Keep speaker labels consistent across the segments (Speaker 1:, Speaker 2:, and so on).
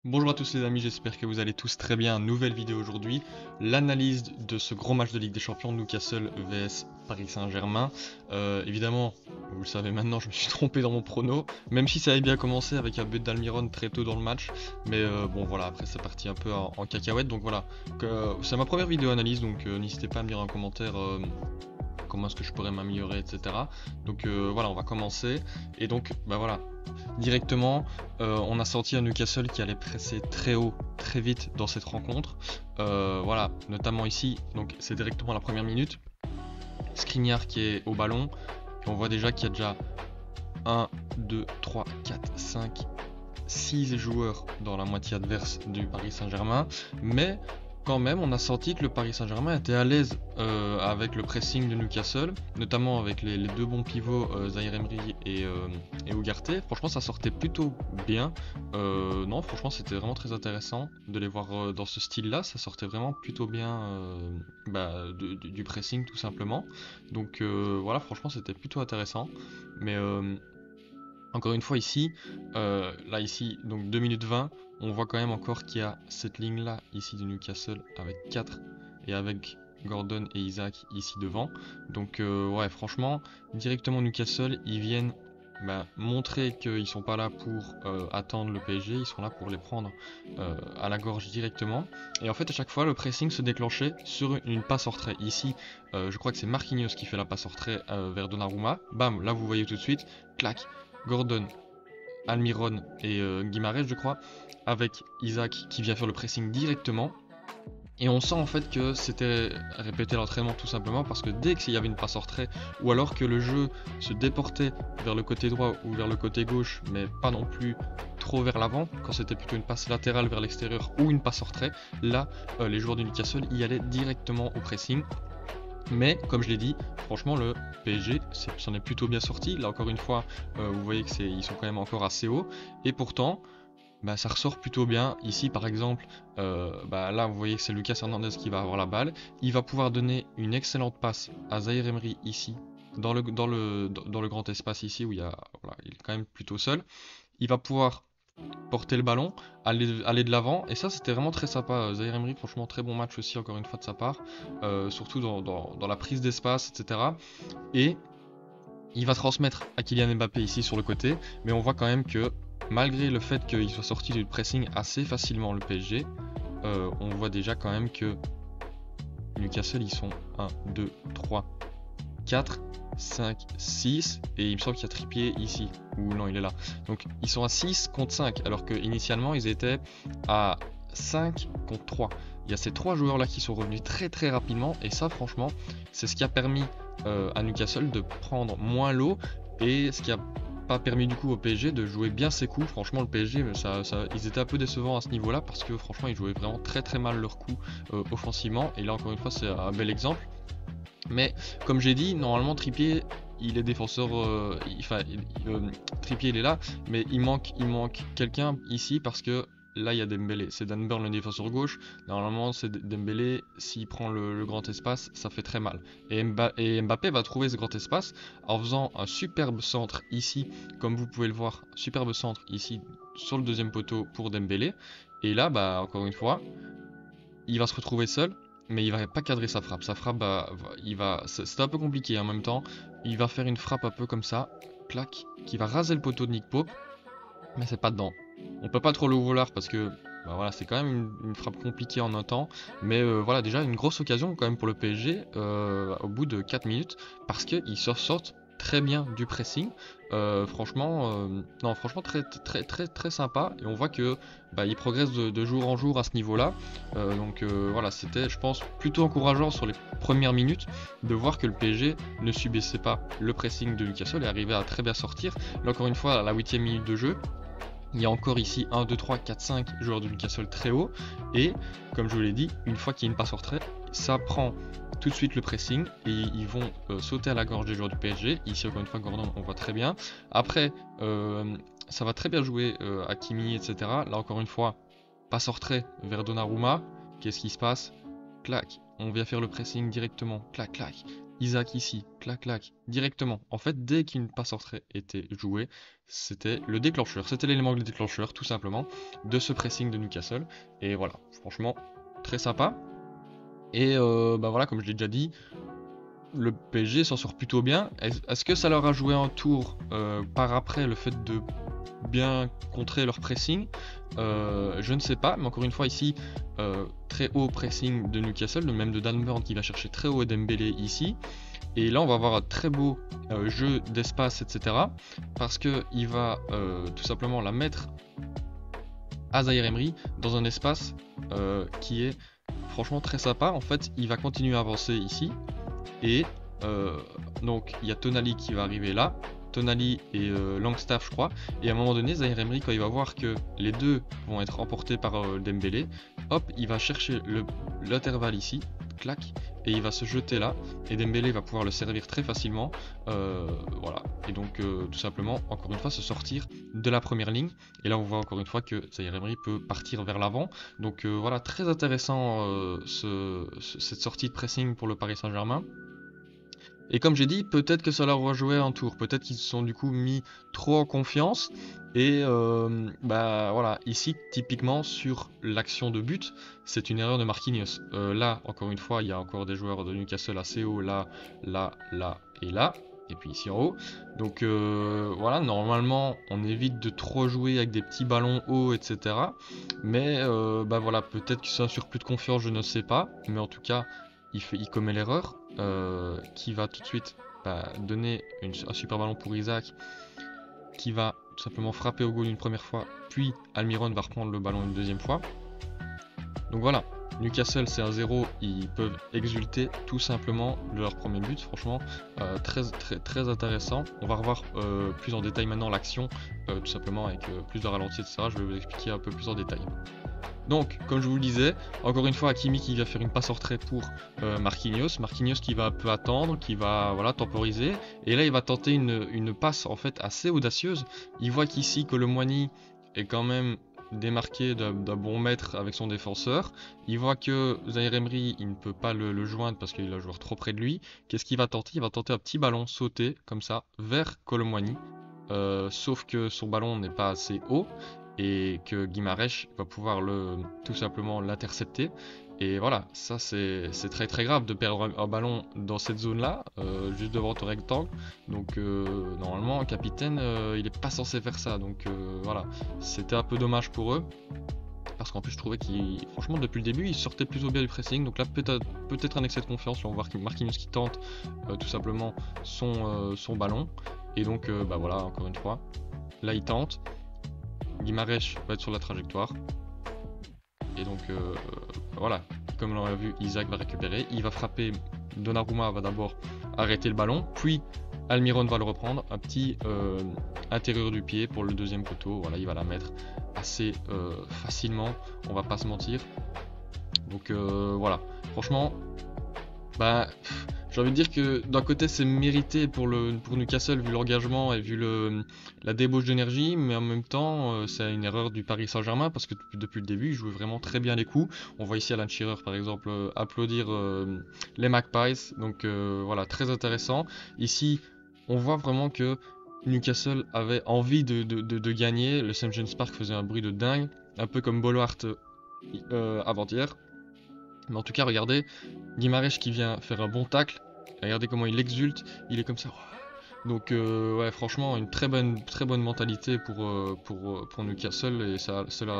Speaker 1: Bonjour à tous les amis, j'espère que vous allez tous très bien. Nouvelle vidéo aujourd'hui, l'analyse de ce gros match de Ligue des Champions, Newcastle vs Paris Saint-Germain. Évidemment, vous le savez maintenant, je me suis trompé dans mon prono, même si ça avait bien commencé avec un but d'Almiron très tôt dans le match. Mais bon voilà, après c'est parti un peu en cacahuète, donc voilà. C'est ma première vidéo analyse, donc n'hésitez pas à me dire en commentaire comment est-ce que je pourrais m'améliorer, etc. Donc voilà, on va commencer. Et donc, bah voilà, directement, on a senti un Newcastle qui allait presser très haut, très vite dans cette rencontre. Voilà, notamment ici, donc c'est directement la première minute. Skriniar qui est au ballon, et on voit déjà qu'il y a déjà 1, 2, 3, 4, 5, 6 joueurs dans la moitié adverse du Paris Saint-Germain, mais quand même on a senti que le Paris Saint-Germain était à l'aise avec le pressing de Newcastle, notamment avec les deux bons pivots Zaïre Emery et Ugarte. Franchement ça sortait plutôt bien. Non franchement c'était vraiment très intéressant de les voir dans ce style là, ça sortait vraiment plutôt bien du pressing tout simplement. Donc voilà franchement c'était plutôt intéressant. Mais encore une fois ici, là ici, donc 2 minutes 20, on voit quand même encore qu'il y a cette ligne là ici de Newcastle avec 4 et avec Gordon et Isaac ici devant. Donc ouais franchement, directement Newcastle, ils viennent montrer qu'ils sont pas là pour attendre le PSG, ils sont là pour les prendre à la gorge directement. Et en fait à chaque fois le pressing se déclenchait sur une passe en retrait. Ici je crois que c'est Marquinhos qui fait la passe en retrait vers Donnarumma. Bam, là vous voyez tout de suite, clac. Gordon, Almiron et Guimarães je crois, avec Isaac qui vient faire le pressing directement. Et on sent en fait que c'était répéter l'entraînement tout simplement parce que dès qu'il y avait une passe en retrait ou alors que le jeu se déportait vers le côté droit ou vers le côté gauche mais pas non plus trop vers l'avant, quand c'était plutôt une passe latérale vers l'extérieur ou une passe en retrait, là les joueurs de Newcastle y allaient directement au pressing. Mais comme je l'ai dit, franchement le PSG s'en est plutôt bien sorti. Là encore une fois, vous voyez que ils sont quand même encore assez hauts. Et pourtant, ça ressort plutôt bien. Ici par exemple, là vous voyez que c'est Lucas Hernandez qui va avoir la balle. Il va pouvoir donner une excellente passe à Zaïre Emery ici, dans le grand espace ici où voilà, il est quand même plutôt seul. Il va pouvoir porter le ballon, aller de l'avant, et ça c'était vraiment très sympa. Zaïre Emery, franchement très bon match aussi encore une fois de sa part, surtout dans la prise d'espace, etc. Et il va transmettre à Kylian Mbappé ici sur le côté, mais on voit quand même que malgré le fait qu'il soit sorti du pressing assez facilement le PSG, on voit déjà quand même que Newcastle ils sont 1, 2, 3, 4, 5, 6 et il me semble qu'il y a Trippier ici, ou non il est là. Donc ils sont à 6 contre 5 alors que initialement ils étaient à 5 contre 3. Il y a ces trois joueurs là qui sont revenus très très rapidement et ça franchement c'est ce qui a permis à Newcastle de prendre moins l'eau et ce qui a pas permis du coup au PSG de jouer bien ses coups. Franchement le PSG ils étaient un peu décevants à ce niveau là parce que franchement ils jouaient vraiment très très mal leurs coups offensivement et là encore une fois c'est un bel exemple. Mais comme j'ai dit, normalement Trippier il est défenseur, Trippier il est là, mais il manque quelqu'un ici parce que là il y a Dembélé, c'est Dan Burn le défenseur gauche, normalement c'est Dembélé, s'il prend le grand espace ça fait très mal. Et Mbappé va trouver ce grand espace en faisant un superbe centre ici, comme vous pouvez le voir, superbe centre ici sur le deuxième poteau pour Dembélé, et là encore une fois, il va se retrouver seul, mais il va pas cadrer sa frappe. Sa frappe, c'est un peu compliqué en même temps. Il va faire une frappe un peu comme ça, clac, qui va raser le poteau de Nick Pope, mais c'est pas dedans. On peut pas trop le vouloir parce que voilà, c'est quand même une frappe compliquée en un temps, mais voilà déjà une grosse occasion quand même pour le PSG au bout de 4 minutes parce qu'ils se sortent très bien du pressing. Franchement, non, franchement très très très très sympa et on voit que il progresse de jour en jour à ce niveau-là. Donc voilà, c'était je pense plutôt encourageant sur les premières minutes de voir que le PSG ne subissait pas le pressing de Newcastle et arrivait à très bien sortir. Là encore une fois à la 8ème minute de jeu, il y a encore ici 1, 2, 3, 4, 5 joueurs de Newcastle très haut. Et comme je vous l'ai dit, une fois qu'il y a une passe en retrait, ça prend tout de suite le pressing et ils vont sauter à la gorge des joueurs du PSG. Ici encore une fois Gordon on voit très bien. Après ça va très bien jouer Hakimi etc. Là encore une fois passe en retrait vers Donnarumma. Qu'est-ce qui se passe? Clac, on vient faire le pressing directement. Clac clac. Isaac ici, clac clac, directement. En fait, dès qu'une passe en retrait était jouée, c'était le déclencheur, c'était l'élément déclencheur tout simplement de ce pressing de Newcastle. Et voilà, franchement, très sympa. Et bah voilà, comme je l'ai déjà dit, le PSG s'en sort plutôt bien. Est-ce que ça leur a joué un tour par après le fait de bien contrer leur pressing? Je ne sais pas, mais encore une fois ici, très haut pressing de Newcastle, même de Dan Burn qui va chercher très haut Dembélé ici. Et là on va avoir un très beau jeu d'espace, etc. Parce qu'il va tout simplement la mettre à Zaïre Emery dans un espace qui est franchement très sympa. En fait, il va continuer à avancer ici. Et donc il y a Tonali qui va arriver là, Tonali et Langstaff je crois, et à un moment donné Zaïre Emery, quand il va voir que les deux vont être emportés par Dembélé, hop, il va chercher l'intervalle ici, clac, et il va se jeter là, et Dembélé va pouvoir le servir très facilement, voilà, et donc tout simplement, encore une fois, se sortir de la première ligne, et là on voit encore une fois que Zaïre Emery peut partir vers l'avant, donc voilà, très intéressant cette sortie de pressing pour le Paris Saint-Germain. Et comme j'ai dit, peut-être que ça leur aura joué un tour, peut-être qu'ils se sont du coup mis trop en confiance. Et bah voilà, ici typiquement sur l'action de but, c'est une erreur de Marquinhos. Là, encore une fois, il y a encore des joueurs de Newcastle assez haut, là, là, là et là. Et puis ici en haut. Donc voilà, normalement on évite de trop jouer avec des petits ballons hauts, etc. Mais bah voilà, peut-être que c'est un surplus de confiance, je ne sais pas. Mais en tout cas, il commet l'erreur qui va tout de suite donner un super ballon pour Isaac qui va tout simplement frapper au goal une première fois, puis Almiron va reprendre le ballon une deuxième fois. Donc voilà, Newcastle c'est un 0, ils peuvent exulter tout simplement de leur premier but, franchement très intéressant. On va revoir plus en détail maintenant l'action, tout simplement avec plus de ralenti, etc. Je vais vous expliquer un peu plus en détail. Donc, comme je vous le disais, encore une fois, Hakimi qui va faire une passe en retrait pour Marquinhos. Marquinhos qui va un peu attendre, qui va voilà, temporiser. Et là, il va tenter une passe en fait assez audacieuse. Il voit qu'ici, Colomwani est quand même démarqué d'un bon mètre avec son défenseur. Il voit que Zaïre Emery, il ne peut pas le joindre parce qu'il a le joueur trop près de lui. Qu'est-ce qu'il va tenter? Il va tenter un petit ballon sauté, comme ça, vers Colomwani. Sauf que son ballon n'est pas assez haut et que Guimarães va pouvoir tout simplement l'intercepter. Et voilà, ça c'est très très grave de perdre un ballon dans cette zone là, juste devant ton rectangle. Donc normalement un capitaine il est pas censé faire ça. Donc voilà, c'était un peu dommage pour eux. Parce qu'en plus je trouvais qu'il, franchement depuis le début il sortait plutôt bien du pressing. Donc là peut-être un excès de confiance. Là on va voir Marquinhos qui tente tout simplement son ballon. Et donc bah voilà, encore une fois, là il tente. Guimarães va être sur la trajectoire. Et donc voilà, comme on l'a vu, Isaac va récupérer. Il va frapper, Donnarumma va d'abord arrêter le ballon, puis Almiron va le reprendre. Un petit intérieur du pied pour le deuxième poteau. Voilà, il va la mettre assez facilement, on va pas se mentir. Donc voilà, franchement, bah... j'ai envie de dire que d'un côté c'est mérité pour Newcastle vu l'engagement et vu la débauche d'énergie, mais en même temps c'est une erreur du Paris Saint-Germain parce que depuis le début ils jouaient vraiment très bien les coups. On voit ici Alan Shearer par exemple applaudir les Magpies, donc voilà, très intéressant. Ici on voit vraiment que Newcastle avait envie de gagner. Le St James Park faisait un bruit de dingue, un peu comme Bollard avant-hier. Mais en tout cas, regardez, Guimarães qui vient faire un bon tacle. Regardez comment il exulte, il est comme ça. Donc ouais, franchement, une très bonne mentalité pour Newcastle et ça les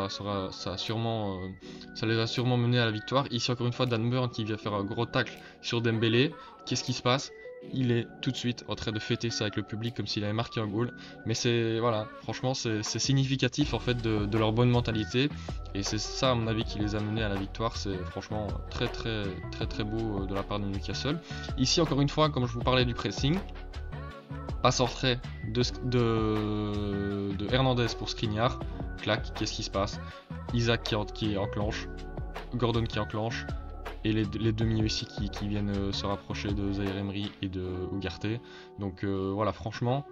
Speaker 1: a sûrement menés à la victoire. Ici encore une fois, Dan Burn qui vient faire un gros tacle sur Dembélé. Qu'est-ce qui se passe? Il est tout de suite en train de fêter ça avec le public comme s'il avait marqué un goal. Mais c'est voilà, franchement c'est significatif en fait de leur bonne mentalité. Et c'est ça à mon avis qui les a menés à la victoire. C'est franchement très beau de la part de Newcastle. Ici encore une fois, comme je vous parlais du pressing, passe en retrait de Hernandez pour Skriniar. Clac, qu'est-ce qui se passe? Isaac qui enclenche, Gordon qui enclenche. Et les deux milieux ici qui viennent se rapprocher de Zaïre Emery et de Ugarte. Donc voilà, franchement,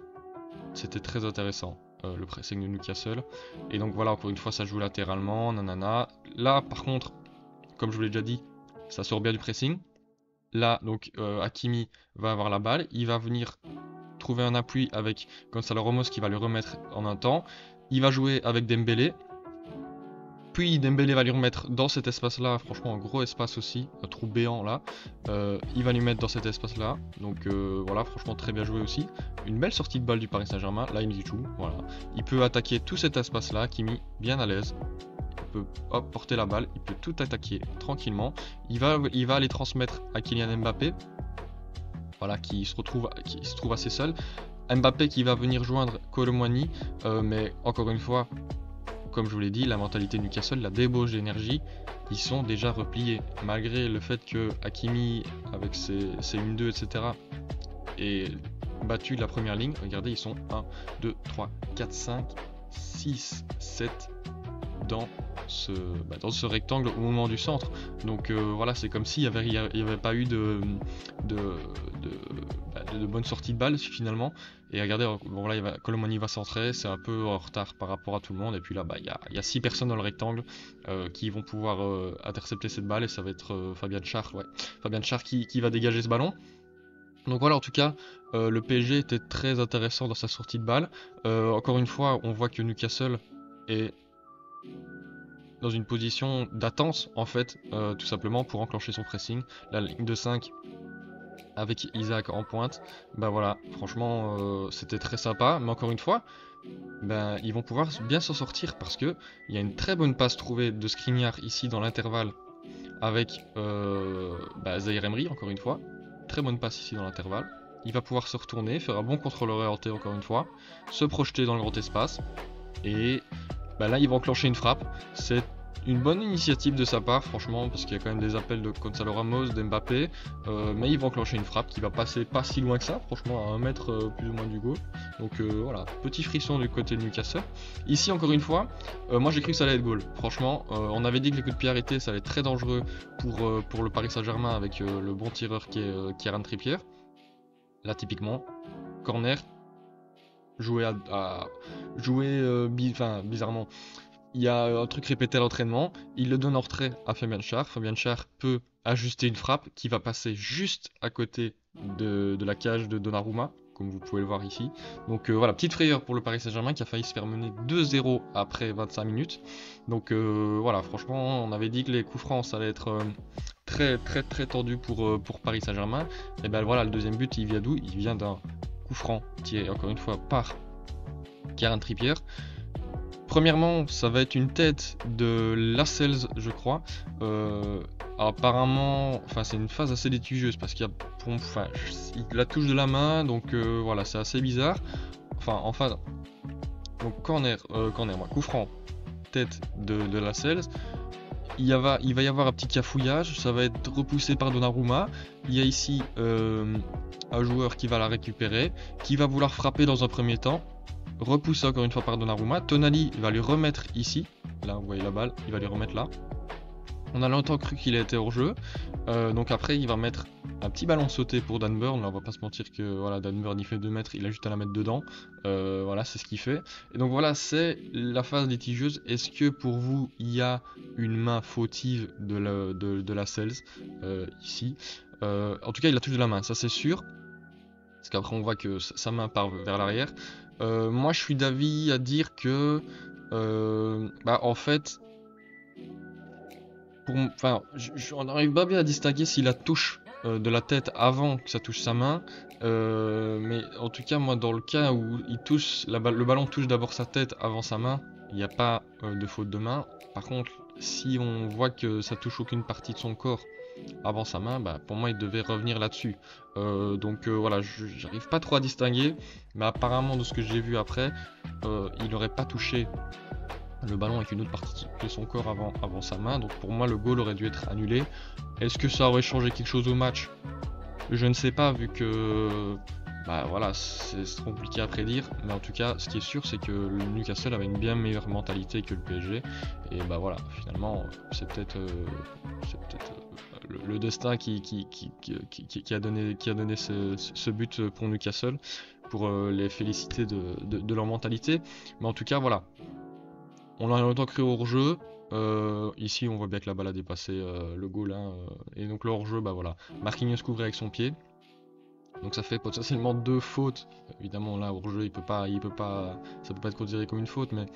Speaker 1: c'était très intéressant le pressing de Newcastle. Et donc voilà, encore une fois, ça joue latéralement, nanana. Là, par contre, comme je vous l'ai déjà dit, ça sort bien du pressing. Là, donc Hakimi va avoir la balle, il va venir trouver un appui avec Gonzalo Ramos qui va lui remettre en un temps. Il va jouer avec Dembélé. Puis Dembélé va lui remettre dans cet espace-là, franchement un gros espace aussi, un trou béant là. Il va lui mettre dans cet espace-là. Donc voilà, franchement très bien joué aussi. Une belle sortie de balle du Paris Saint-Germain. Là il joue, voilà. Il peut attaquer tout cet espace-là, Kimi, bien à l'aise. Il peut porter la balle, il peut tout attaquer tranquillement. Il va aller transmettre à Kylian Mbappé. Voilà, qui se trouve assez seul. Mbappé qui va venir joindre Kolo Muani, mais encore une fois, comme je vous l'ai dit, la mentalité de Newcastle, la débauche d'énergie, ils sont déjà repliés. Malgré le fait que Hakimi, avec ses 1-2, etc., ait battu la première ligne, regardez, ils sont 1, 2, 3, 4, 5, 6, 7 dans ce rectangle au moment du centre. Donc voilà, c'est comme s'il n'y avait pas eu de bonne sortie de balle finalement. Et regardez, bon là, Kolo Muani va centrer, c'est un peu en retard par rapport à tout le monde. Et puis là, il y a 6 personnes dans le rectangle qui vont pouvoir intercepter cette balle. Et ça va être Fabian Schär, Fabian Schär qui va dégager ce ballon. Donc voilà, en tout cas, le PSG était très intéressant dans sa sortie de balle. Encore une fois, on voit que Newcastle est dans une position d'attente en fait, tout simplement pour enclencher son pressing. La ligne de 5 avec Isaac en pointe, bah voilà, franchement c'était très sympa, mais encore une fois, ils vont pouvoir bien s'en sortir parce que il y a une très bonne passe trouvée de Skriniar ici dans l'intervalle avec Zaïre Emery, encore une fois, très bonne passe ici dans l'intervalle. Il va pouvoir se retourner, faire un bon contrôle orienté encore une fois, se projeter dans le grand espace et là il va enclencher une frappe. C'est une bonne initiative de sa part franchement, parce qu'il y a quand même des appels de Gonzalo Ramos, d'Mbappé, mais il va enclencher une frappe qui va passer pas si loin que ça, franchement à 1 mètre plus ou moins du goal. Donc voilà, petit frisson du côté de Newcastle. Ici encore une fois, moi j'ai cru que ça allait être goal. Franchement, on avait dit que les coups de pied arrêtés ça allait être très dangereux pour le Paris Saint-Germain avec le bon tireur qui est Kieran Trippier. Là typiquement, corner, bizarrement. Il y a un truc répété à l'entraînement, il le donne en retrait à Fabian Schär. Fabian Schär peut ajuster une frappe qui va passer juste à côté de la cage de Donnarumma, comme vous pouvez le voir ici. Donc voilà, petite frayeur pour le Paris Saint-Germain qui a failli se faire mener 2-0 après 25 minutes. Donc voilà, franchement, on avait dit que les coups francs ça allait être très très très tendu pour Paris Saint-Germain. Et ben voilà, le deuxième but il vient d'où? Il vient d'un coup franc tiré encore une fois par Kieran Trippier. Premièrement, ça va être une tête de Lascelles, je crois. Apparemment, c'est une phase assez litigieuse parce qu'il il la touche de la main, donc voilà, c'est assez bizarre. Donc coup franc, tête de Lascelles. Il va y avoir un petit cafouillage, ça va être repoussé par Donnarumma. Il y a ici un joueur qui va la récupérer, qui va vouloir frapper dans un premier temps. Repoussé encore une fois par Donnarumma. Tonali va lui remettre ici. Là, vous voyez la balle, il va lui remettre là. On a longtemps cru qu'il était hors jeu. Donc après, il va mettre un petit ballon sauté pour Dan Burn. Là, on va pas se mentir que voilà, Dan Burn il fait 2 mètres, il a juste à la mettre dedans. Voilà, c'est ce qu'il fait. Et donc voilà, c'est la phase litigieuse. Est-ce que pour vous, il y a une main fautive de Lascelles ici? En tout cas, il la touche de la main, ça c'est sûr. Parce qu'après, on voit que sa main part vers l'arrière. Moi je suis d'avis à dire que en fait on n'arrive pas bien à distinguer si la touche de la tête avant que ça touche sa main, mais en tout cas moi dans le cas où le ballon touche d'abord sa tête avant sa main, il n'y a pas de faute de main. Par contre si on voit que ça touche aucune partie de son corps avant sa main, pour moi il devait revenir là-dessus. Donc voilà, j'arrive pas trop à distinguer, mais apparemment de ce que j'ai vu après, il n'aurait pas touché le ballon avec une autre partie de son corps avant sa main, donc pour moi le goal aurait dû être annulé. Est-ce que ça aurait changé quelque chose au match? Je ne sais pas, vu que voilà, c'est compliqué à prédire, mais en tout cas ce qui est sûr c'est que le Newcastle avait une bien meilleure mentalité que le PSG, et voilà, finalement c'est peut-être le destin qui a donné ce but pour Newcastle, pour les féliciter de leur mentalité. Mais en tout cas voilà, on a longtemps cru au hors-jeu. Ici, on voit bien que la balle a dépassé le goal, hein, et donc le hors-jeu, bah voilà. Marquinhos couvrait avec son pied. Donc ça fait potentiellement 2 fautes. Évidemment, là, hors-jeu, ça peut pas être considéré comme une faute, mais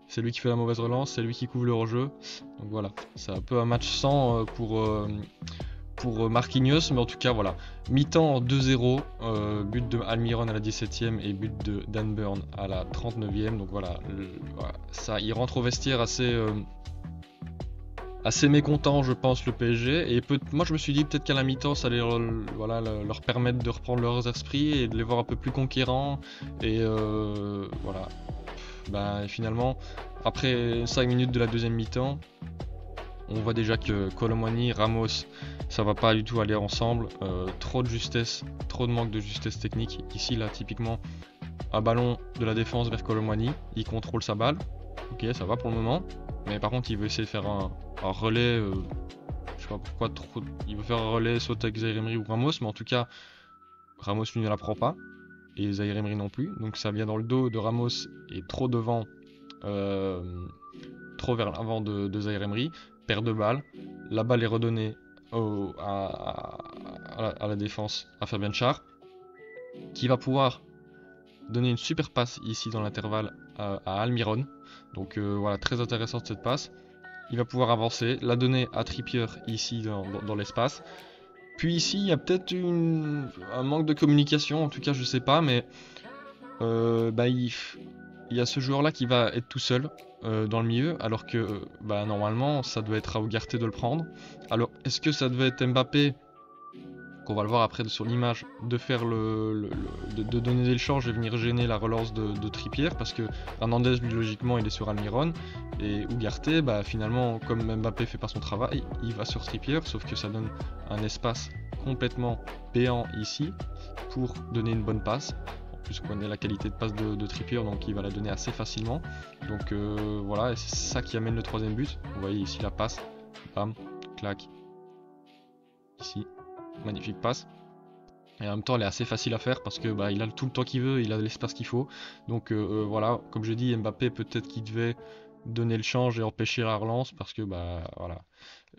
Speaker 1: c'est lui qui fait la mauvaise relance, c'est lui qui couvre le hors-jeu. Donc voilà, c'est un peu un match sans pour Marquinhos, mais en tout cas, voilà. Mi-temps 2-0, but de Almiron à la 17ème et but de Dan Burn à la 39ème. Donc voilà, voilà, ça, il rentre au vestiaire assez mécontent, je pense, le PSG. Et moi, je me suis dit peut-être qu'à la mi-temps, ça allait voilà, leur permettre de reprendre leurs esprits et de les voir un peu plus conquérants. Et voilà. Bah, finalement, après 5 minutes de la deuxième mi-temps, on voit déjà que Kolo Muani, Ramos, ça va pas du tout aller ensemble. Trop de justesse, trop de manque de justesse technique. Ici, là, typiquement, un ballon de la défense vers Kolo Muani, il contrôle sa balle. Ok, ça va pour le moment. Mais par contre, il veut essayer de faire un relais. Je sais pas pourquoi trop. Il veut faire un relais soit avec Zaïre Emery ou Ramos, mais en tout cas, Ramos lui ne la prend pas. Et Zaïre Emery non plus. Donc ça vient dans le dos de Ramos et trop devant. Trop vers l'avant de Zaïre Emery. Perd de balle. La balle est redonnée à la défense à Fabian Schär, qui va pouvoir donner une super passe ici dans l'intervalle à Almiron. Donc voilà, très intéressante cette passe. Il va pouvoir avancer, la donner à Trippier ici dans l'espace. Puis ici, il y a peut-être un manque de communication, en tout cas je sais pas, mais bah, il y a ce joueur-là qui va être tout seul dans le milieu, alors que bah, normalement ça doit être à Ugarte de le prendre. Alors est-ce que ça devait être Mbappé, qu'on va le voir après sur l'image, de faire de donner des échanges et venir gêner la relance de Trippier, parce que Hernandez lui logiquement il est sur Almiron, et Ugarte bah, finalement comme Mbappé fait pas son travail, il va sur Trippier, sauf que ça donne un espace complètement béant ici pour donner une bonne passe. En plus on connaît la qualité de passe de Trippier, donc il va la donner assez facilement. Donc voilà, et c'est ça qui amène le troisième but. Vous voyez ici la passe, bam, clac, ici. Magnifique passe. Et en même temps, elle est assez facile à faire parce que bah, il a tout le temps qu'il veut, il a l'espace qu'il faut. Donc voilà, comme je dis, Mbappé peut-être qu'il devait donner le change et empêcher la relance parce que bah voilà,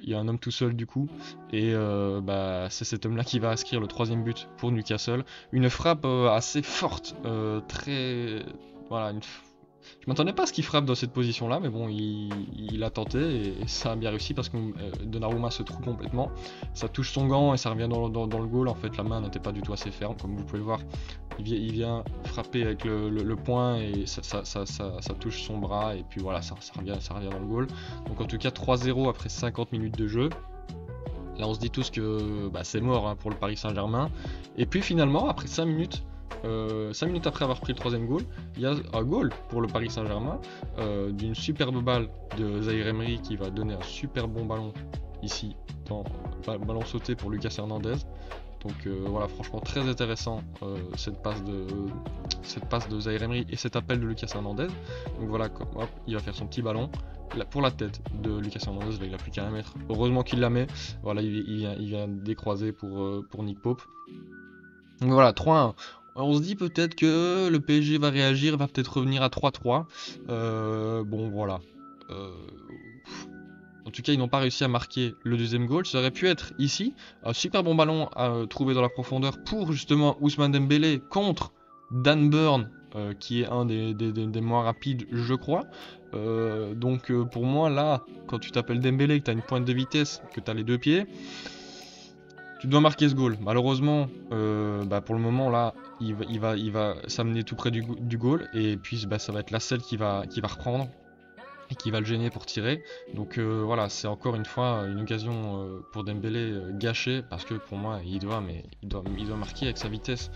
Speaker 1: il y a un homme tout seul du coup. Et bah c'est cet homme-là qui va inscrire le troisième but pour Newcastle. Une frappe assez forte, très voilà, je m'attendais pas à ce qu'il frappe dans cette position-là, mais bon, il a tenté et ça a bien réussi parce que Donnarumma se trouve complètement. Ça touche son gant et ça revient dans le goal. En fait, la main n'était pas du tout assez ferme, comme vous pouvez le voir. Il vient frapper avec le poing et ça touche son bras et puis voilà, ça revient dans le goal. Donc en tout cas, 3-0 après 50 minutes de jeu. Là, on se dit tous que bah, c'est mort hein, pour le Paris Saint-Germain. Et puis finalement, après 5 minutes, 5 minutes après avoir pris le troisième goal, il y a un goal pour le Paris Saint-Germain d'une superbe balle de Zaïre Emery qui va donner un super bon ballon ici, ballon sauté pour Lucas Hernandez. Donc voilà, franchement très intéressant cette passe de Zaïre Emery et cet appel de Lucas Hernandez. Donc voilà, hop, il va faire son petit ballon pour la tête de Lucas Hernandez, là il a plus qu'à la mettre. Heureusement qu'il la met. Voilà, il vient décroiser pour Nick Pope. Donc voilà, 3-1. On se dit peut-être que le PSG va réagir, va peut-être revenir à 3-3. Bon voilà. En tout cas, ils n'ont pas réussi à marquer le deuxième goal. Ça aurait pu être ici un super bon ballon à trouver dans la profondeur pour justement Ousmane Dembélé contre Dan Burn, qui est un des moins rapides, je crois. Donc pour moi, là, quand tu t'appelles Dembélé, que tu as une pointe de vitesse, que tu as les deux pieds, tu dois marquer ce goal. Malheureusement, bah pour le moment là, il va s'amener tout près du goal et puis bah, ça va être Lascelles qui va reprendre et qui va le gêner pour tirer. Donc voilà, c'est encore une fois une occasion pour Dembélé gâchée parce que pour moi il doit marquer avec sa vitesse.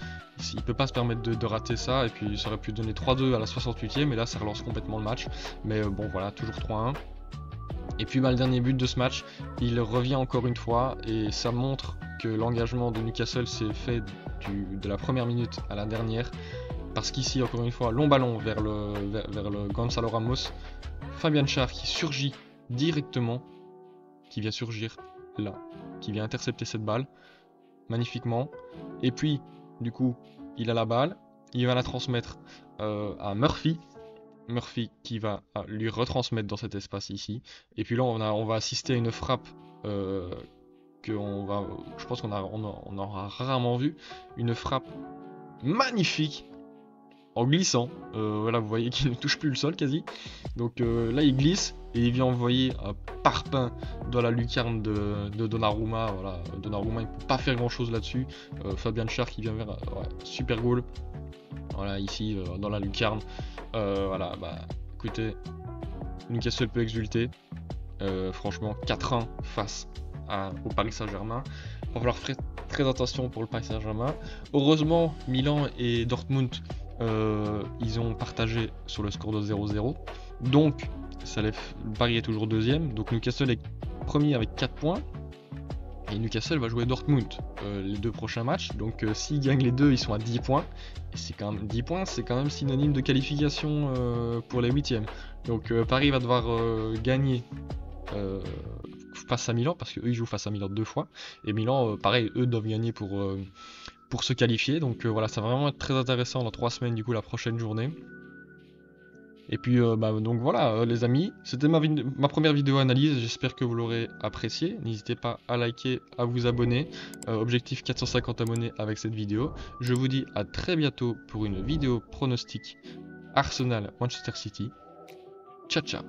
Speaker 1: Il peut pas se permettre de rater ça et puis ça aurait pu donner 3-2 à la 68e et là ça relance complètement le match. Mais bon voilà, toujours 3-1. Et puis bah, le dernier but de ce match, il revient encore une fois et ça montre que l'engagement de Newcastle s'est fait de la première minute à la dernière. Parce qu'ici, encore une fois, long ballon vers le Gonzalo Ramos. Fabian Schär qui surgit directement, qui vient surgir là, qui vient intercepter cette balle magnifiquement. Et puis, du coup, il a la balle, il va la transmettre à Murphy. Murphy qui va lui retransmettre dans cet espace ici. Et puis là, on va assister à une frappe je pense on aura rarement vu. Une frappe magnifique en glissant. Voilà, vous voyez qu'il ne touche plus le sol quasi. Donc là, il glisse et il vient envoyer un parpaing dans la lucarne de Donnarumma. Voilà, Donnarumma, il ne peut pas faire grand chose là-dessus. Fabian Schär qui vient vers ouais, super goal. Voilà, ici dans la lucarne. Voilà, bah écoutez, Newcastle peut exulter. Franchement, 4-1 face au Paris Saint-Germain. Il va falloir faire très attention pour le Paris Saint-Germain. Heureusement, Milan et Dortmund, ils ont partagé sur le score de 0-0. Donc, le Paris est toujours deuxième. Donc, Newcastle est premier avec 4 points. Et Newcastle va jouer Dortmund les 2 prochains matchs. Donc, s'ils gagnent les deux, ils sont à 10 points. Et c'est quand même 10 points, c'est quand même synonyme de qualification pour les 8e. Donc, Paris va devoir gagner face à Milan, parce qu'eux ils jouent face à Milan 2 fois, et Milan pareil, eux doivent gagner pour se qualifier, donc voilà, ça va vraiment être très intéressant dans 3 semaines du coup la prochaine journée. Et puis donc voilà les amis, c'était ma première vidéo analyse, j'espère que vous l'aurez apprécié, n'hésitez pas à liker, à vous abonner, objectif 450 abonnés avec cette vidéo, je vous dis à très bientôt pour une vidéo pronostic Arsenal Manchester City, ciao ciao.